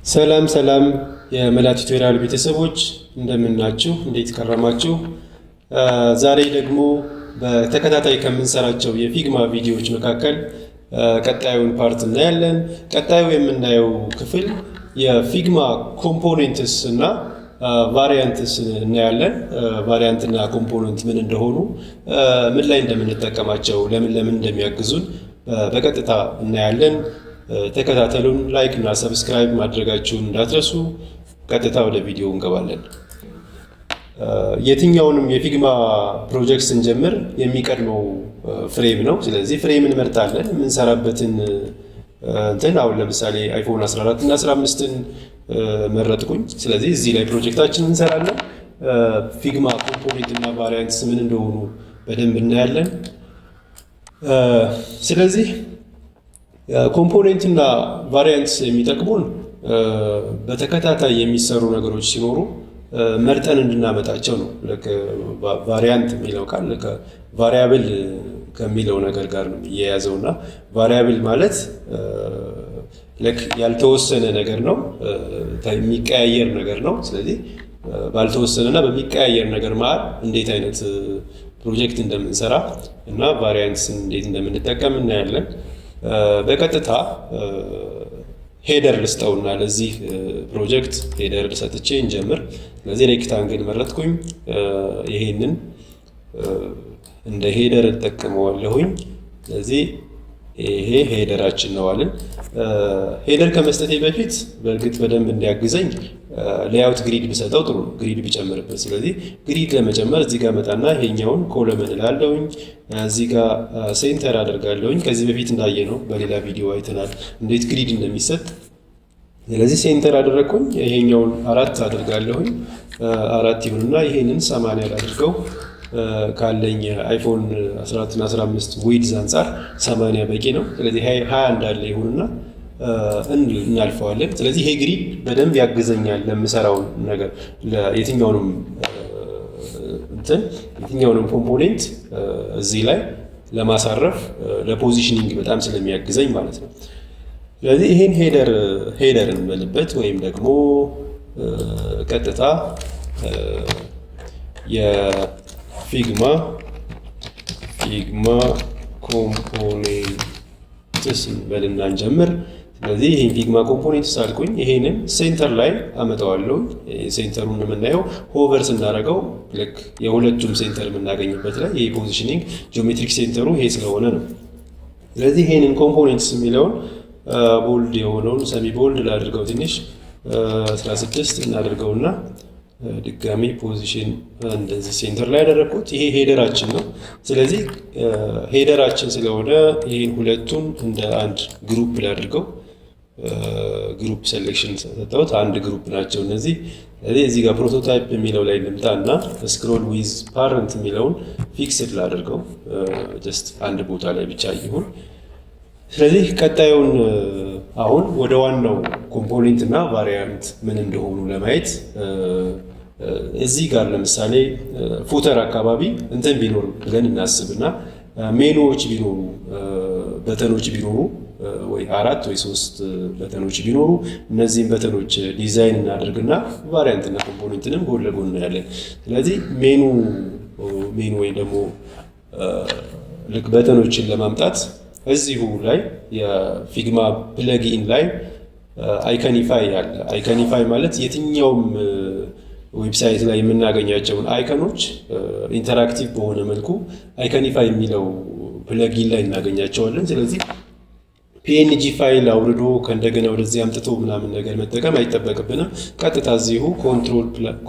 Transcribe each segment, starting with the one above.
ሰላም ሰላም የመላ ቱቶሪያል ቤተሰቦች እንደምናችሁ እንዴት ከረማችሁ? ዛሬ ደግሞ በተከታታይ ከምንሰራቸው የፊግማ ቪዲዮዎች መካከል ቀጣዩን ፓርት እናያለን። ቀጣዩ የምናየው ክፍል የፊግማ ኮምፖኔንትስ እና ቫሪያንትስ እናያለን። ቫሪያንት እና ኮምፖኔንት ምን እንደሆኑ፣ ምን ላይ እንደምንጠቀማቸው፣ ለምን እንደሚያግዙን በቀጥታ እናያለን። ተከታተሉን። ላይክ እና ሰብስክራይብ ማድረጋችሁን እንዳትረሱ። ቀጥታ ወደ ቪዲዮ እንገባለን። የትኛውንም የፊግማ ፕሮጀክት ስንጀምር የሚቀድመው ፍሬም ነው። ስለዚህ ፍሬም እንመርጣለን። የምንሰራበትን አሁን ለምሳሌ አይፎን 14 እና 15ን መረጥኩኝ። ስለዚህ እዚህ ላይ ፕሮጀክታችንን እንሰራለን። ፊግማ ኮምፖኔንት እና ቫሪያንትስ ምን እንደሆኑ በደንብ እናያለን። ስለዚህ ኮምፖኔንት እና ቫሪያንትስ የሚጠቅሙን በተከታታይ የሚሰሩ ነገሮች ሲኖሩ መርጠን እንድናመጣቸው ነው። ቫሪያንት የሚለው ቃል ቫሪያብል ከሚለው ነገር ጋር ነው የሚያያዘው እና ቫሪያብል ማለት ያልተወሰነ ነገር ነው፣ የሚቀያየር ነገር ነው። ስለዚህ ባልተወሰነና በሚቀያየር ነገር መሀል እንዴት አይነት ፕሮጀክት እንደምንሰራ እና ቫሪያንትስን እንዴት እንደምንጠቀም እናያለን። በቀጥታ ሄደር ልስጠውና ለዚህ ፕሮጀክት ሄደር ሰጥቼ እንጀምር። ስለዚህ ሬክታንግል መረጥኩኝ። ይሄንን እንደ ሄደር እጠቀመዋለሁኝ። ስለዚህ ይሄ ሄደራችን ነው አለን። ሄደር ከመስጠቴ በፊት በእርግጥ በደንብ እንዲያግዘኝ ሌአውት ግሪድ ብሰጠው ጥሩ ነው፣ ግሪድ ቢጨምርበት። ስለዚህ ግሪድ ለመጨመር እዚህ ጋር መጣና ይሄኛውን ኮለመን እላለሁኝ። እዚህ ጋር ሴንተር አደርጋለሁኝ። ከዚህ በፊት እንዳየነው በሌላ ቪዲዮ አይተናል እንዴት ግሪድ እንደሚሰጥ። ስለዚህ ሴንተር አደረግኩኝ። ይሄኛውን 4 አድርጋለሁኝ። 4 ይሁንና ይሄንን 80 አድርገው ካለኝ አይፎን 14 እና 15 ዊድዝ አንጻር 80 በቂ ነው። ስለዚህ 20 እንዳለ ይሁንና እናልፈዋለን። ስለዚህ ይሄ ግሪድ በደንብ ያግዘኛል ለምሰራው ነገር፣ የትኛውንም ኮምፖኔንት እዚህ ላይ ለማሳረፍ ለፖዚሽኒንግ በጣም ስለሚያግዘኝ ማለት ነው። ስለዚህ ይሄን ሄደር እንበልበት ወይም ደግሞ ቀጥታ የፊግማ ኮምፖኔንትስ እንበልና እንጀምር። ስለዚህ ይሄን ፊግማ ኮምፖኔንትስ አልኩኝ። ይሄንን ሴንተር ላይ አመጣዋለሁ። ሴንተሩን የምናየው ሆቨር ስናደርገው ልክ የሁለቱም ሴንተር የምናገኝበት ላይ ይሄ ፖዚሽኒንግ ጂኦሜትሪክ ሴንተሩ ይሄ ስለሆነ ነው። ስለዚህ ይሄንን ኮምፖኔንትስ የሚለውን ቦልድ የሆነውን ሰሚ ቦልድ ላድርገው፣ ትንሽ 16 እናደርገውና ድጋሚ ፖዚሽን እንደዚህ ሴንተር ላይ ያደረኩት። ይሄ ሄደራችን ነው። ስለዚህ ሄደራችን ስለሆነ ይሄን ሁለቱን እንደ አንድ ግሩፕ ላድርገው። ግሩፕ ሴሌክሽን ሰጠሁት። አንድ ግሩፕ ናቸው እነዚህ። ስለዚህ እዚህ ጋር ፕሮቶታይፕ የሚለው ላይ ልምጣ እና ስክሮል ዊዝ ፓረንት የሚለውን ፊክስድ ላድርገው። ጀስት አንድ ቦታ ላይ ብቻ ይሁን። ስለዚህ ቀጣዩን አሁን ወደ ዋናው ኮምፖኔንት እና ቫሪያንት ምን እንደሆኑ ለማየት እዚህ ጋር ለምሳሌ ፉተር አካባቢ ቢኖር ብለን እናስብና ሜኑዎች ቢኖሩ፣ በተኖች ቢኖሩ ወይ 4 ወይ 3 በተኖች ቢኖሩ እነዚህን በተኖች ዲዛይን እናደርግና ቫሪያንት እና ኮምፖኔንትንም ጎን ለጎን እናያለን። ስለዚህ ሜኑ ወይ ደግሞ ልክ በተኖችን ለማምጣት እዚሁ ላይ የፊግማ ፕለጊን ላይ አይከኒፋይ አለ። አይከኒፋይ ማለት የትኛውም ዌብሳይት ላይ የምናገኛቸውን አይከኖች ኢንተራክቲቭ በሆነ መልኩ አይከኒፋይ የሚለው ፕለጊን ላይ እናገኛቸዋለን። ስለዚህ ፒኤንጂ ፋይል አውርዶ ከእንደገና ወደዚህ አምጥቶ ምናምን ነገር መጠቀም አይጠበቅብንም። ቀጥታ እዚሁ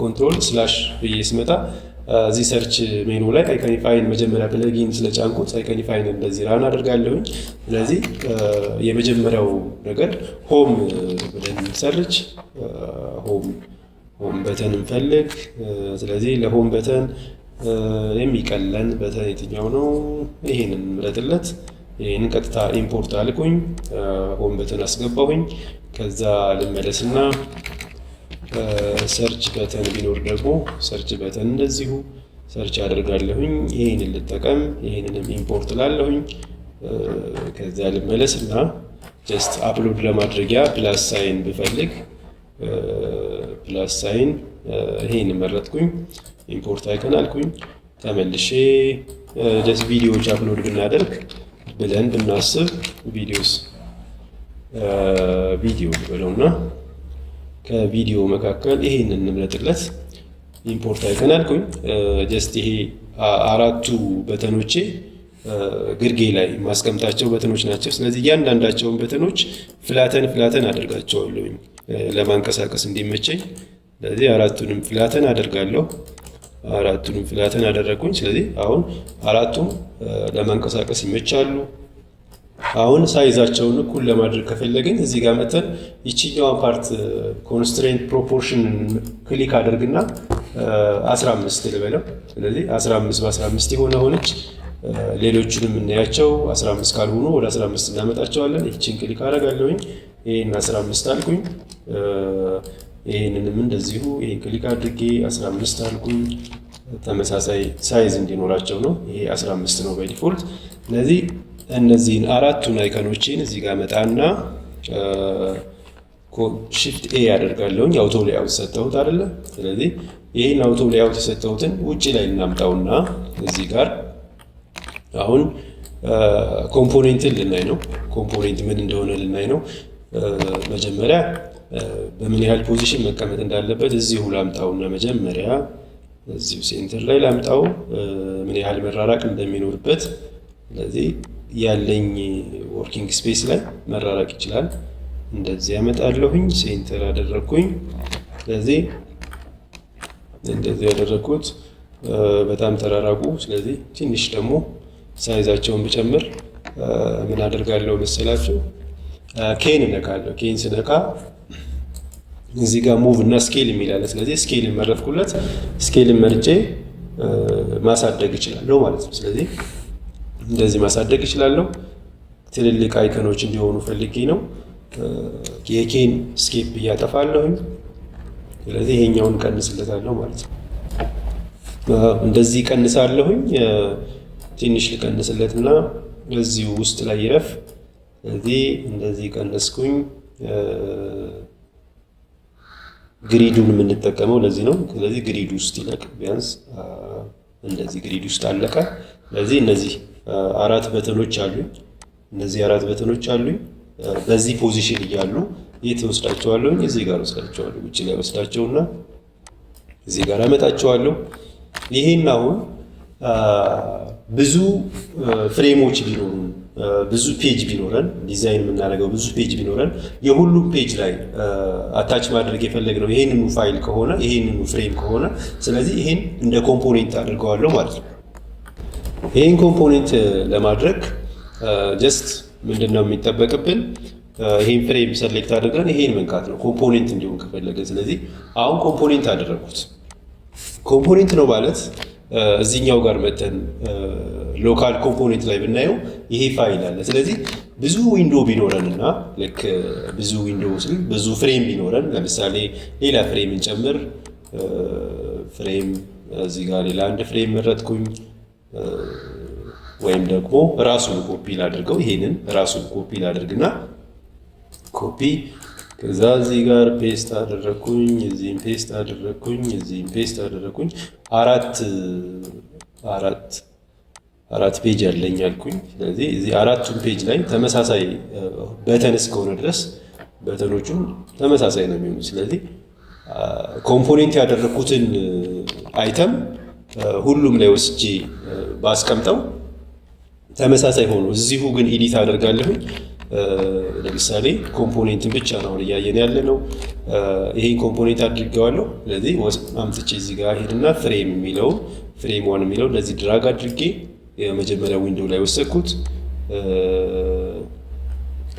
ኮንትሮል ስላሽ ብዬ ስመጣ እዚህ ሰርች ሜኑ ላይ አይከኒፋይን መጀመሪያ ፕለጊን ስለጫንኩት አይከኒፋይን እንደዚህ ራን አደርጋለሁኝ። ስለዚህ የመጀመሪያው ነገር ሆም ብለን ሰርች ሆም በተን እንፈልግ። ስለዚህ ለሆም በተን የሚቀለን በተን የትኛው ነው? ይሄንን ምረጥለት። ይሄንን ቀጥታ ኢምፖርት አልኩኝ። ሆም በተን አስገባሁኝ። ከዛ ልመለስና ሰርች በተን ቢኖር ደግሞ ሰርች በተን እንደዚሁ ሰርች አደርጋለሁኝ። ይሄንን ልጠቀም። ይሄንንም ኢምፖርት ላለሁኝ። ከዛ ልመለስና ጀስት አፕሎድ ለማድረጊያ ፕላስ ሳይን ብፈልግ ፕላስ ሳይን ይሄን መረጥኩኝ። ኢምፖርት አይከን አልኩኝ። ተመልሼ ጀስት ቪዲዮዎች አፕሎድ ብናደርግ ብለን ብናስብ ቪዲዮ ብለውና ከቪዲዮ መካከል ይሄንን እንምረጥለት። ኢምፖርት አይከን አልኩኝ። ጀስት ይሄ አራቱ በተኖቼ ግርጌ ላይ ማስቀምጣቸው በተኖች ናቸው። ስለዚህ እያንዳንዳቸውን በተኖች ፍላተን አደርጋቸዋለሁ ለማንቀሳቀስ እንዲመቸኝ። ስለዚህ አራቱንም ፍላተን አደርጋለሁ። አራቱንም ፍላተን አደረግኩኝ። ስለዚህ አሁን አራቱም ለማንቀሳቀስ ይመቻሉ። አሁን ሳይዛቸውን እኩል ለማድረግ ከፈለግን እዚህ ጋር መተን ይችኛዋን ፓርት ኮንስትሬንት ፕሮፖርሽን ክሊክ አድርግና 15 ልበለው። ስለዚህ 15 በ15 ሆነች። ሌሎቹንም እናያቸው 15 ካልሆኑ ወደ 15 እናመጣቸዋለን። ይህችን ክሊክ አደርጋለሁኝ። ይሄን 15 አልኩኝ። ይሄንንም እንደዚሁ ይሄን ክሊክ አድርጌ 15 አልኩኝ። ተመሳሳይ ሳይዝ እንዲኖራቸው ነው። ይሄ 15 ነው ባይ ዲፎልት። ስለዚህ እነዚህን አራቱን አይከኖችን እዚህ ጋር መጣና shift A ያደርጋለሁኝ። አውቶ ሌአውት ሰጠሁት አይደለ? ስለዚህ ይሄን አውቶ ሌአውት የሰጠሁትን ውጪ ላይ እናምጣውና እዚህ ጋር አሁን ኮምፖኔንትን ልናይ ነው። ኮምፖኔንት ምን እንደሆነ ልናይ ነው። መጀመሪያ በምን ያህል ፖዚሽን መቀመጥ እንዳለበት እዚሁ ላምጣውና መጀመሪያ እዚሁ ሴንተር ላይ ላምጣው፣ ምን ያህል መራራቅ እንደሚኖርበት። ስለዚህ ያለኝ ወርኪንግ ስፔስ ላይ መራራቅ ይችላል። እንደዚህ ያመጣለሁኝ። ሴንተር አደረኩኝ። ስለዚህ እንደዚህ ያደረኩት በጣም ተራራቁ። ስለዚህ ትንሽ ደግሞ ሳይዛቸውን ብጨምር ምን አደርጋለሁ መሰላችሁ? ኬን እነካለሁ። ኬን ስነካ እዚህ ጋር ሙቭ እና ስኬል የሚላለ። ስለዚህ ስኬልን መረጥኩለት። ስኬልን መርጬ ማሳደግ እችላለሁ ማለት ነው። ስለዚህ እንደዚህ ማሳደግ እችላለሁ። ትልልቅ አይከኖች እንዲሆኑ ፈልጌ ነው። የኬን ስኬፕ እያጠፋለሁኝ። ስለዚህ ይሄኛውን ቀንስለታለሁ ማለት ነው። እንደዚህ ቀንሳለሁኝ። ትንሽ ልቀንስለትና እዚሁ ውስጥ ላይ ይረፍ። ስለዚህ እንደዚህ ቀነስኩኝ። ግሪዱን የምንጠቀመው ለዚህ ነው። ስለዚህ ግሪድ ውስጥ ይለቅ። ቢያንስ እንደዚህ ግሪድ ውስጥ አለቀ። ስለዚህ እነዚህ አራት በተኖች አሉኝ። በዚህ ፖዚሽን እያሉ የት ወስዳቸዋለሁ? እዚህ ጋር ወስዳቸዋለሁ። ውጭ ላይ ወስዳቸውና እዚህ ጋር አመጣቸዋለሁ። ይሄን አሁን ብዙ ፍሬሞች ቢኖሩ ብዙ ፔጅ ቢኖረን ዲዛይን የምናደርገው ብዙ ፔጅ ቢኖረን የሁሉም ፔጅ ላይ አታች ማድረግ የፈለግነው ይሄንኑ ፋይል ከሆነ ይሄንኑ ፍሬም ከሆነ ስለዚህ ይሄን እንደ ኮምፖኔንት አድርገዋለሁ ማለት ነው። ይሄን ኮምፖኔንት ለማድረግ ጀስት ምንድነው የሚጠበቅብን? ይሄን ፍሬም ሰሌክት አድርገን ይሄን መንካት ነው ኮምፖኔንት እንዲሆን ከፈለገን። ስለዚህ አሁን ኮምፖኔንት አደረኩት። ኮምፖኔንት ነው ማለት እዚህኛው ጋር መተን ሎካል ኮምፖኔንት ላይ ብናየው ይሄ ፋይል አለ። ስለዚህ ብዙ ዊንዶ ቢኖረንና ልክ ብዙ ዊንዶ ስል ብዙ ፍሬም ቢኖረን ለምሳሌ ሌላ ፍሬም እንጨምር። ፍሬም እዚህ ጋር ሌላ አንድ ፍሬም መረጥኩኝ። ወይም ደግሞ ራሱን ኮፒ ላድርገው። ይሄንን ራሱን ኮፒ ላድርግና ኮፒ ከዛ እዚህ ጋር ፔስት አደረኩኝ። እዚህም ፔስት አደረኩኝ። እዚህም ፔስት አደረኩኝ። አራት ፔጅ ያለኝ አልኩኝ። ስለዚህ እዚህ አራቱን ፔጅ ላይ ተመሳሳይ በተን እስከሆነ ድረስ በተኖቹን ተመሳሳይ ነው የሚሆኑት። ስለዚህ ኮምፖኔንት ያደረኩትን አይተም ሁሉም ላይ ወስጄ ባስቀምጠው ተመሳሳይ ሆኖ እዚሁ ግን ኤዲት አደርጋለሁኝ። ለምሳሌ ኮምፖኔንትን ብቻ ነው እያየን ያለ ነው። ይሄን ኮምፖኔንት አድርጌዋለሁ። ስለዚህ አምጥቼ እዚህ ጋር ሄድና ፍሬም ዋን የሚለው ለዚህ ድራግ አድርጌ የመጀመሪያ ዊንዶው ላይ ወሰድኩት።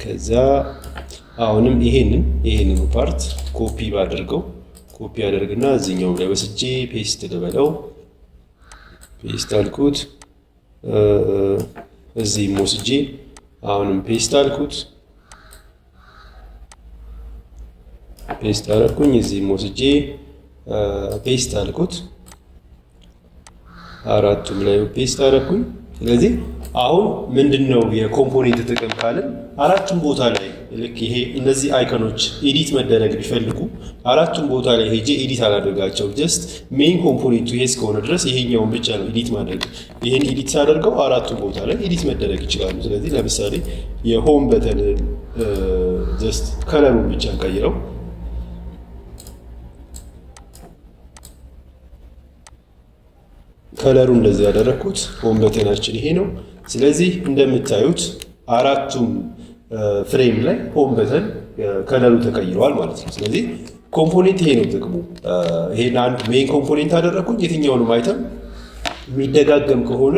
ከዛ አሁንም ይሄንን ፓርት ኮፒ አደርግና እዚህኛው ላይ ወስጄ ፔስት ልበለው። ፔስት አልኩት። እዚህም ወስጄ አሁንም ፔስት አልኩት። ፔስት አደረኩኝ። እዚህም ወስጄ ፔስት አልኩት። አራቱም ላይ ፔስት አደረኩኝ። ስለዚህ አሁን ምንድነው የኮምፖኔንት ጥቅም ካልን አራቱም ቦታ ላይ ልክ ይሄ እነዚህ አይኮኖች ኤዲት መደረግ ቢፈልጉ አራቱም ቦታ ላይ ሄጄ ኤዲት አላደርጋቸው። ጀስት ሜይን ኮምፖኔንቱ ይሄ እስከሆነ ድረስ ይሄኛውን ብቻ ነው ኤዲት ማድረግ። ይሄን ኤዲት ሳደርገው አራቱም ቦታ ላይ ኤዲት መደረግ ይችላሉ። ስለዚህ ለምሳሌ የሆም በተን ጀስት ከለሩን ብቻ እንቀይረው። ከለሩ እንደዚህ ያደረኩት ሆም በተናችን ይሄ ነው። ስለዚህ እንደምታዩት አራቱም ፍሬም ላይ ሆም በተን ከለሩ ተቀይረዋል ማለት ነው። ስለዚህ ኮምፖኔንት ይሄ ነው ጥቅሙ። ይሄን አንድ ሜይን ኮምፖኔንት አደረኩኝ። የትኛውንም አይተም የሚደጋገም ከሆነ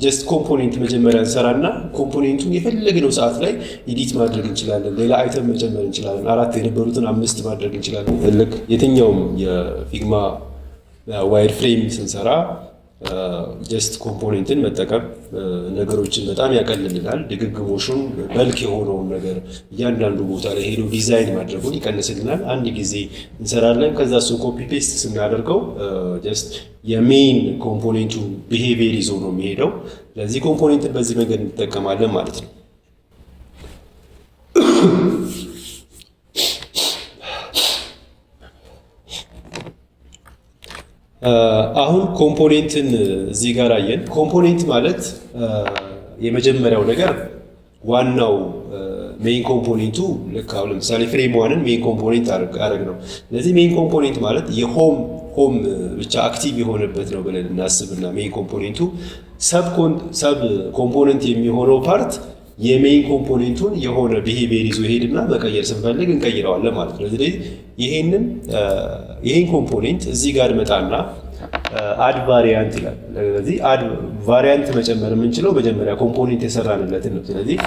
ጀስት ኮምፖኔንት መጀመሪያ እንሰራና ኮምፖኔንቱን የፈለግነው ሰዓት ላይ ኤዲት ማድረግ እንችላለን። ሌላ አይተም መጨመር እንችላለን። 4 የነበሩትን 5 ማድረግ እንችላለን። ልክ የትኛውም የፊግማ ዋይር ፍሬም ስንሰራ ጀስት ኮምፖኔንትን መጠቀም ነገሮችን በጣም ያቀልልናል። ድግግሞሹን በልክ የሆነውን ነገር እያንዳንዱ ቦታ ላይ ሄዶ ዲዛይን ማድረጉን ይቀንስልናል። አንድ ጊዜ እንሰራለን። ከዛ እሱን ኮፒ ፔስት ስናደርገው ጀስት የሜይን ኮምፖኔንቱ ቢሄቪየር ይዞ ነው የሚሄደው። ለዚህ ኮምፖኔንትን በዚህ መንገድ እንጠቀማለን ማለት ነው። አሁን ኮምፖኔንትን እዚህ ጋር አየን። ኮምፖኔንት ማለት የመጀመሪያው ነገር ዋናው ሜይን ኮምፖኔንቱ ልክ አሁን ለምሳሌ ፍሬም ዋንን ሜይን ኮምፖኔንት አረግ ነው። ስለዚህ ሜይን ኮምፖኔንት ማለት የሆም ብቻ አክቲቭ የሆነበት ነው ብለን እናስብና ሜይን ኮምፖኔንቱ ሰብ ኮምፖኔንት የሚሆነው ፓርት የሜይን ኮምፖኔንቱን የሆነ ቢሄቪየር ይዞ ሄድና መቀየር ስንፈልግ እንቀይረዋለን ማለት ነው። ስለዚህ ይሄን ኮምፖኔንት እዚህ ጋር መጣና አድ ቫሪያንት ይላል። ስለዚህ አድ ቫሪያንት መጨመር የምንችለው መጀመሪያ ኮምፖኔንት የሰራንለትን ነው። ስለዚህ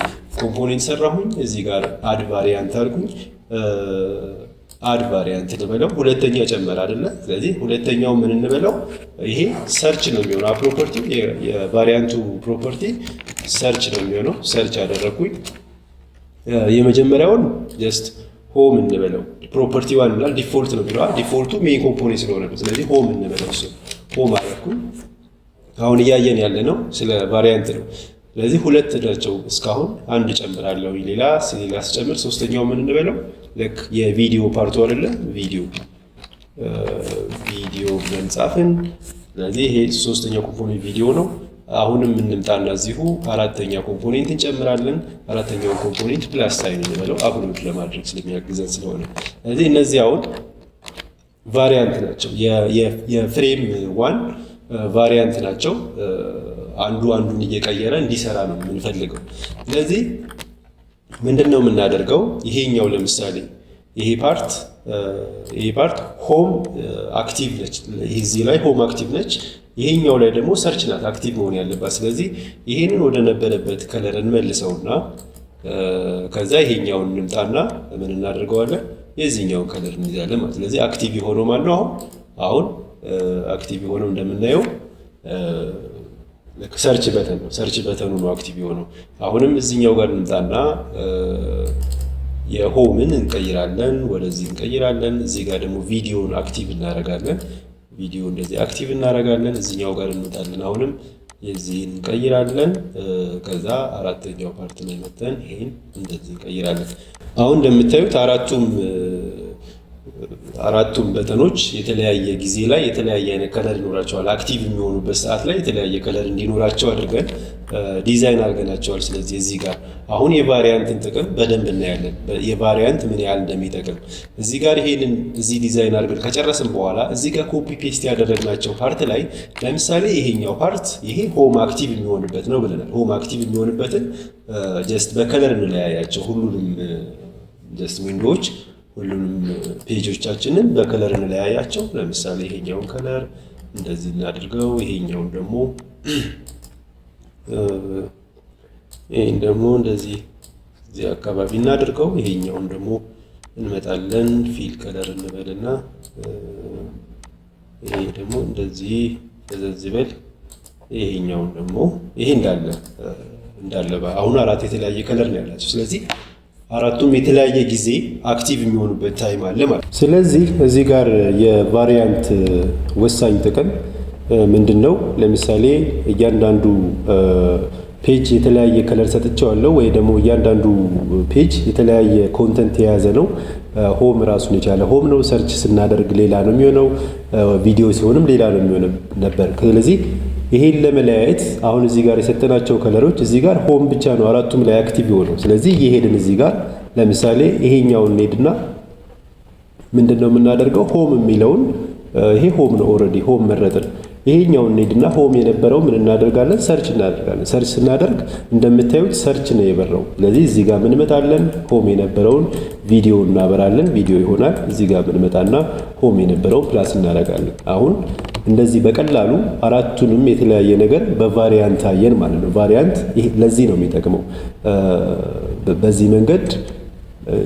ኮምፖኔንት ሰራሁኝ፣ እዚህ ጋር አድ ቫሪያንት አልኩኝ። አድ ቫሪያንት እንበለው፣ ሁለተኛ ጨመር አይደለ? ስለዚህ ሁለተኛው ምን እንበለው? ይሄ ሰርች ነው የሚሆነው። ፕሮፐርቲ የቫሪያንቱ ፕሮፐርቲ ሰርች ነው የሚሆነው። ሰርች አደረኩኝ። የመጀመሪያውን ጀስት ሆም እንበለው። ፕሮፐርቲ ዋን ይላል። ዲፎልት ነው የሚለው። ዲፎልቱ ሜይን ኮምፖኔንት ስለሆነ ነው። ስለዚህ ሆም እንበለው። እሱ ሆም አደረኩኝ። አሁን እያየን ያለ ነው ስለ ቫሪያንት ነው። ስለዚህ ሁለት ናቸው እስካሁን። አንድ ጨምራለሁ፣ ሌላ ስጨምር ሶስተኛው ምን እንበለው? ልክ የቪዲዮ ፓርቱ አይደለ? ቪዲዮ ብለን ጻፍን። ስለዚህ ይሄ ሶስተኛው ኮምፖኔንት ቪዲዮ ነው። አሁንም እንምጣና እዚሁ አራተኛ ኮምፖኔንት እንጨምራለን። አራተኛውን ኮምፖኔንት ፕላስ ሳይን እንበለው አፕሎድ ለማድረግ ስለሚያግዘን ስለሆነ። ስለዚህ እነዚህ አሁን ቫሪያንት ናቸው። የፍሬም ዋን ቫሪያንት ናቸው። አንዱ አንዱን እየቀየረ እንዲሰራ ነው የምንፈልገው። ስለዚህ ምንድነው የምናደርገው? ይሄኛው ለምሳሌ ይሄ ፓርት ሆም አክቲቭ ነች። እዚህ ላይ ሆም አክቲቭ ነች። ይሄኛው ላይ ደግሞ ሰርች ናት አክቲቭ መሆን ያለባት። ስለዚህ ይሄንን ወደ ነበረበት ከለር እንመልሰውና ከዛ ይሄኛውን እንምጣና ምን እናደርገዋለን? የዚህኛውን ከለር እንይዛለን ማለት። ስለዚህ አክቲቭ የሆነው ማለት ነው አሁን አክቲቭ የሆነው እንደምናየው ሰርች በተን ነው። ሰርች በተኑ ነው አክቲቭ የሆነው። አሁንም እዚህኛው ጋር እንምጣና የሆምን እንቀይራለን፣ ወደዚህ እንቀይራለን። እዚህ ጋር ደግሞ ቪዲዮን አክቲቭ እናደርጋለን። ቪዲዮ እንደዚህ አክቲቭ እናደርጋለን። እዚህኛው ጋር እንመጣለን። አሁንም የዚህን እንቀይራለን። ከዛ አራተኛው ፓርት ላይ መተን ይሄን እንደዚህ እንቀይራለን። አሁን እንደምታዩት አራቱም በተኖች የተለያየ ጊዜ ላይ የተለያየ አይነት ከለር ይኖራቸዋል። አክቲቭ የሚሆኑበት ሰዓት ላይ የተለያየ ከለር እንዲኖራቸው አድርገን ዲዛይን አድርገናቸዋል። ስለዚህ እዚህ ጋር አሁን የቫሪያንትን ጥቅም በደንብ እናያለን። የቫሪያንት ምን ያህል እንደሚጠቅም እዚህ ጋር ይሄንን እዚህ ዲዛይን አድርገን ከጨረስን በኋላ እዚህ ጋር ኮፒ ፔስት ያደረግናቸው ፓርት ላይ ለምሳሌ ይሄኛው ፓርት ይሄ ሆም አክቲቭ የሚሆንበት ነው ብለናል። ሆም አክቲቭ የሚሆንበትን ጀስት በከለር እንለያያቸው። ሁሉንም ጀስት ዊንዶዎች ሁሉንም ፔጆቻችንን በከለር እንለያያቸው። ለምሳሌ ይሄኛውን ከለር እንደዚህ እናድርገው። ይሄኛውን ደግሞ እንደዚህ እዚህ አካባቢ እናድርገው። ይሄኛውን ደግሞ እንመጣለን ፊል ከለር እንበልና ይሄ ደግሞ እንደዚህ ፈዘዝ ይበል። ይሄኛውን ደግሞ ይሄ እንዳለ አሁን አራት የተለያየ ከለር ነው ያላቸው። ስለዚህ አራቱም የተለያየ ጊዜ አክቲቭ የሚሆኑበት ታይም አለ ማለት ነው። ስለዚህ እዚህ ጋር የቫሪያንት ወሳኝ ጥቅም ምንድነው? ለምሳሌ እያንዳንዱ ፔጅ የተለያየ ከለር ሰጥቼዋለሁ ወይ ደግሞ እያንዳንዱ ፔጅ የተለያየ ኮንተንት የያዘ ነው። ሆም ራሱን የቻለ ሆም ነው። ሰርች ስናደርግ ሌላ ነው የሚሆነው፣ ቪዲዮ ሲሆንም ሌላ ነው የሚሆነው ነበር። ስለዚህ ይሄን ለመለያየት አሁን እዚህ ጋር የሰጠናቸው ከለሮች እዚህ ጋር ሆም ብቻ ነው አራቱም ላይ አክቲቭ የሆነው። ስለዚህ እየሄድን እዚህ ጋር ለምሳሌ ይሄኛውን እንሄድና ምንድነው የምናደርገው? ሆም የሚለውን ይሄ ሆም ነው ኦልሬዲ ሆም መረጥን። ይሄኛውን እንሄድና ሆም የነበረው ምን እናደርጋለን? ሰርች እናደርጋለን። ሰርች ስናደርግ እንደምታዩት ሰርች ነው የበራው። ስለዚህ እዚህ ጋር ምን መጣለን? ሆም የነበረውን ቪዲዮ እናበራለን፣ ቪዲዮ ይሆናል። እዚህ ጋር ምን መጣና ሆም የነበረውን ፕላስ እናደርጋለን። አሁን እንደዚህ በቀላሉ አራቱንም የተለያየ ነገር በቫሪያንት አየን ማለት ነው። ቫሪያንት ለዚህ ነው የሚጠቅመው። በዚህ መንገድ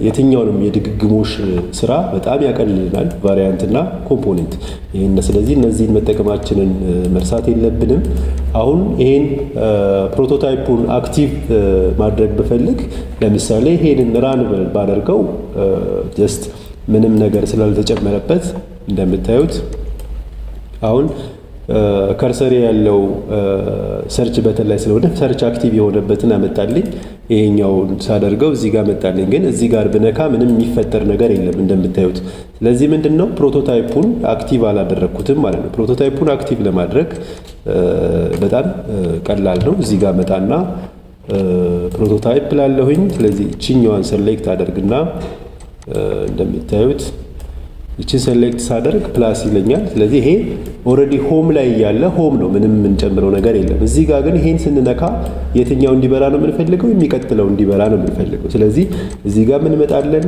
የትኛውንም የድግግሞሽ ስራ በጣም ያቀልልናል፣ ቫሪያንት እና ኮምፖኔንት ይሄን። ስለዚህ እነዚህን መጠቀማችንን መርሳት የለብንም። አሁን ይሄን ፕሮቶታይፑን አክቲቭ ማድረግ ብፈልግ ለምሳሌ ይሄንን ራን ባደርገው ጀስት ምንም ነገር ስላልተጨመረበት እንደምታዩት አሁን ከርሰሪ ያለው ሰርች በተን ላይ ስለሆነ ሰርች አክቲቭ የሆነበትን አመጣልኝ። ይሄኛውን ሳደርገው እዚህ ጋር መጣልኝ። ግን እዚህ ጋር ብነካ ምንም የሚፈጠር ነገር የለም እንደምታዩት። ስለዚህ ምንድነው ፕሮቶታይፑን አክቲቭ አላደረኩትም ማለት ነው። ፕሮቶታይፑን አክቲቭ ለማድረግ በጣም ቀላል ነው። እዚህ ጋር መጣና ፕሮቶታይፕ ላለሁኝ። ስለዚህ እቺኛዋን ሰሌክት አደርግና እንደምታዩት እቺን ሰሌክት ሳደርግ ፕላስ ይለኛል። ስለዚህ ይሄ ኦልሬዲ ሆም ላይ ያለ ሆም ነው፣ ምንም የምንጨምረው ነገር የለም። እዚህ ጋር ግን ይሄን ስንነካ የትኛው እንዲበራ ነው የምንፈልገው? የሚቀጥለው እንዲበራ ነው የምንፈልገው። ስለዚህ እዚህ ጋር ምን እንመጣለን?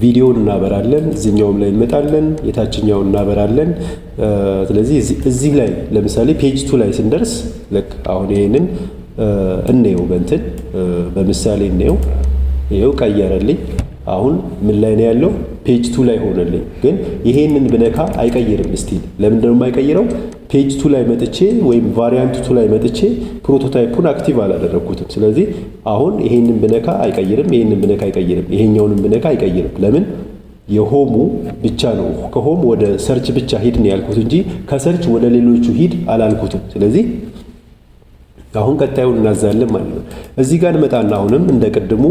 ቪዲዮውን እናበራለን። እዚህኛውም ላይ እንመጣለን፣ የታችኛውን እናበራለን። ስለዚህ እዚህ ላይ ለምሳሌ ፔጅ 2 ላይ ስንደርስ ልክ አሁን ይሄንን እንየው፣ በምሳሌ እንየው። ይሄው ቀየረልኝ። አሁን ምን ላይ ነው ያለው? ፔጅ 2 ላይ ሆነልኝ። ግን ይሄንን ብነካ አይቀይርም። ስቲል ለምንድን ነው የማይቀይረው? ፔጅ 2 ላይ መጥቼ ወይም ቫሪያንት 2 ላይ መጥቼ ፕሮቶታይፑን አክቲቭ አላደረኩትም። ስለዚህ አሁን ይሄንን ብነካ አይቀይርም፣ ይሄንን ብነካ አይቀይርም፣ ይሄኛውንም ብነካ አይቀይርም። ለምን? የሆሙ ብቻ ነው። ከሆም ወደ ሰርች ብቻ ሂድ ነው ያልኩት እንጂ ከሰርች ወደ ሌሎቹ ሂድ አላልኩትም። ስለዚህ አሁን ቀጣዩን እናዛለን ማለት ነው። እዚህ ጋር እንመጣና አሁንም እንደ ቅድሙ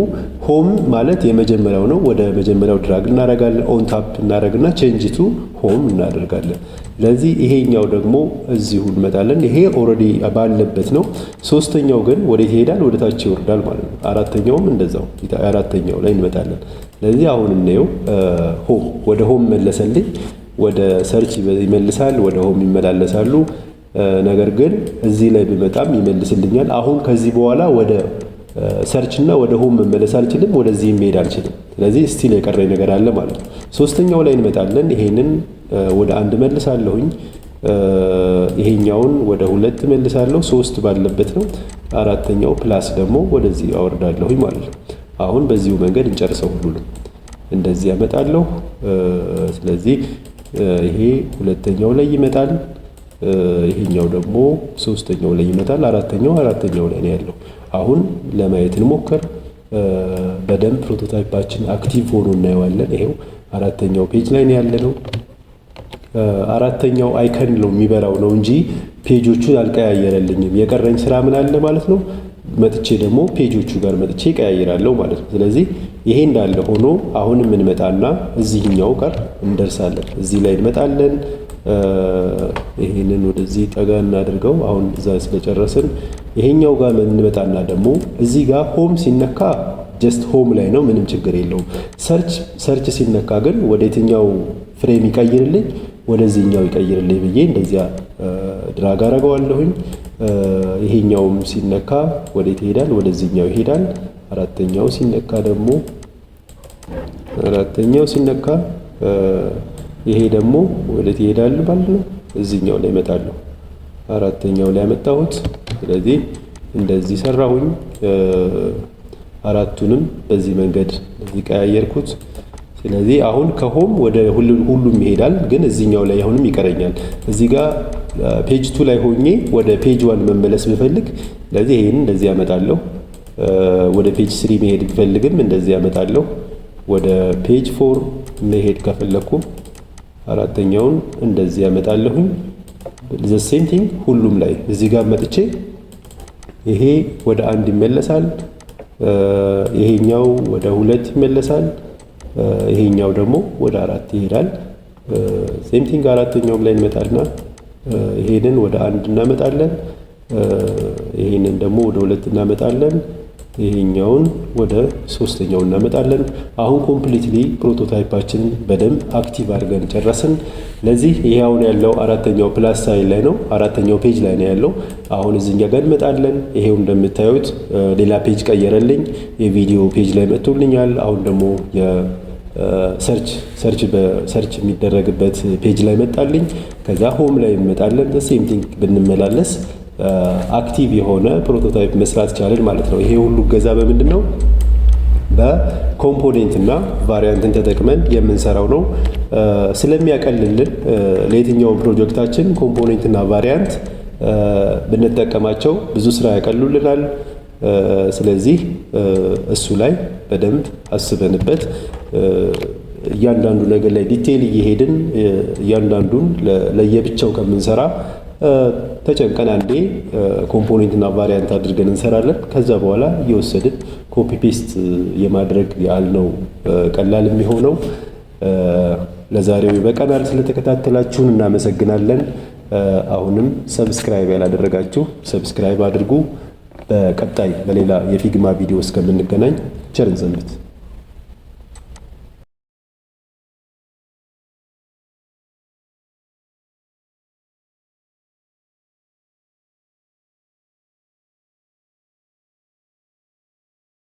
ሆም ማለት የመጀመሪያው ነው። ወደ መጀመሪያው ድራግ እናደርጋለን። ኦን ታፕ እናደርግና ቼንጅ ቱ ሆም እናደርጋለን። ስለዚህ ይሄኛው ደግሞ እዚሁ እንመጣለን። ይሄ ኦልሬዲ ባለበት ነው። ሶስተኛው ግን ወዴት ይሄዳል? ወደ ታች ይወርዳል ማለት ነው። አራተኛውም እንደዛው አራተኛው ላይ እንመጣለን። ስለዚህ አሁን እንየው። ሆም ወደ ሆም መለሰልኝ። ወደ ሰርች ይመልሳል፣ ወደ ሆም ይመላለሳሉ። ነገር ግን እዚህ ላይ ብመጣም ይመልስልኛል። አሁን ከዚህ በኋላ ወደ ሰርች እና ወደ ሆም መመለስ አልችልም፣ ወደዚህ መሄድ አልችልም። ስለዚህ ስቲል የቀረኝ ነገር አለ ማለት ነው። ሶስተኛው ላይ እንመጣለን። ይሄንን ወደ 1 መልሳለሁኝ፣ ይሄኛውን ወደ 2 መልሳለሁ። 3 ባለበት ነው። አራተኛው ፕላስ ደግሞ ወደዚህ አወርዳለሁኝ ማለት ነው። አሁን በዚሁ መንገድ እንጨርሰው። ሁሉንም እንደዚህ ያመጣለሁ። ስለዚህ ይሄ ሁለተኛው ላይ ይመጣል። ይሄኛው ደግሞ ሶስተኛው ላይ ይመጣል። አራተኛው ላይ ነው ያለው። አሁን ለማየት እንሞክር። በደንብ ፕሮቶታይፓችን አክቲቭ ሆኖ እናየዋለን። ይሄው አራተኛው ፔጅ ላይ ነው ያለነው። አራተኛው አይከን ነው የሚበራው ነው እንጂ ፔጆቹን አልቀያየረልኝም። የቀረኝ ስራ ምን አለ ማለት ነው? መጥቼ ደግሞ ፔጆቹ ጋር መጥቼ ቀያይራለሁ ማለት ነው። ስለዚህ ይሄ እንዳለ ሆኖ አሁንም እንመጣና እዚህኛው ጋር እንደርሳለን። እዚህ ላይ እንመጣለን። ይሄንን ወደዚህ ጠጋ እናድርገው። አሁን እዛ ስለጨረስን ይሄኛው ጋር እንመጣና ደግሞ እዚህ ጋር ሆም ሲነካ ጀስት ሆም ላይ ነው፣ ምንም ችግር የለውም። ሰርች ሲነካ ግን ወደ የትኛው ፍሬም ይቀይርልኝ? ወደዚህኛው ይቀይርልኝ ብዬ እንደዚያ ድራግ አደርገዋለሁኝ። ይሄኛውም ሲነካ ወዴት ይሄዳል? ወደዚህኛው ይሄዳል። አራተኛው ሲነካ ይሄ ደግሞ ወዴት ይሄዳል ማለት ነው? እዚህኛው ላይ እመጣለሁ። አራተኛው ላይ አመጣሁት። ስለዚህ እንደዚህ ሰራሁኝ። አራቱንም በዚህ መንገድ እዚህ ቀያየርኩት። ስለዚህ አሁን ከሆም ወደ ሁሉም ይሄዳል፣ ግን እዚህኛው ላይ አሁንም ይቀረኛል። እዚህ ጋር ፔጅ 2 ላይ ሆኜ ወደ ፔጅ 1 መመለስ ብፈልግ ስለዚህ ይሄን እንደዚህ ያመጣለሁ። ወደ ፔጅ 3 መሄድ ብፈልግም እንደዚህ ያመጣለሁ። ወደ ፔጅ 4 መሄድ ከፈለኩ አራተኛውን እንደዚህ ያመጣለሁኝ። ዘ ሴም ቲንግ ሁሉም ላይ እዚህ ጋር መጥቼ ይሄ ወደ 1 ይመለሳል። ይሄኛው ወደ 2 ይመለሳል። ይሄኛው ደግሞ ወደ 4 ይሄዳል። ሴም ቲንግ አራተኛውም ላይ እንመጣልና ይሄንን ወደ 1 እናመጣለን። ይሄንን ደግሞ ወደ 2 እናመጣለን። ይሄኛውን ወደ 3ኛው እናመጣለን። አሁን ኮምፕሊትሊ ፕሮቶታይፓችንን በደንብ አክቲቭ አድርገን ጨረስን። ለዚህ ይሄ አሁን ያለው 4ኛው ፕላስ ሳይን ላይ ነው፣ 4ኛው ፔጅ ላይ ነው ያለው። አሁን እዚህኛ ጋር እንመጣለን። ይሄው እንደምታዩት ሌላ ፔጅ ቀየረልኝ፣ የቪዲዮ ፔጅ ላይ መጥቶልኛል። አሁን ደግሞ ሰርች የሚደረግበት ፔጅ ላይ መጣልኝ። ከዛ ሆም ላይ እንመጣለን። ሴም ቲንግ ብንመላለስ አክቲቭ የሆነ ፕሮቶታይፕ መስራት ቻለን ማለት ነው። ይሄ ሁሉ ገዛ በምንድን ነው? በኮምፖኔንት እና ቫሪያንትን ተጠቅመን የምንሰራው ነው። ስለሚያቀልልን ለየትኛውን ፕሮጀክታችን ኮምፖኔንት እና ቫሪያንት ብንጠቀማቸው ብዙ ስራ ያቀሉልናል። ስለዚህ እሱ ላይ በደንብ አስበንበት እያንዳንዱ ነገር ላይ ዲቴይል እየሄድን እያንዳንዱን ለየብቻው ከምንሰራ ተጨንቀን አንዴ ኮምፖኔንት እና ቫሪያንት አድርገን እንሰራለን። ከዛ በኋላ እየወሰድን ኮፒ ፔስት የማድረግ ያህል ነው ቀላል የሚሆነው። ለዛሬው ይበቃናል። ስለተከታተላችሁን እናመሰግናለን። አሁንም ሰብስክራይብ ያላደረጋችሁ ሰብስክራይብ አድርጉ። በቀጣይ በሌላ የፊግማ ቪዲዮ እስከምንገናኝ ቸርን ሰንብት።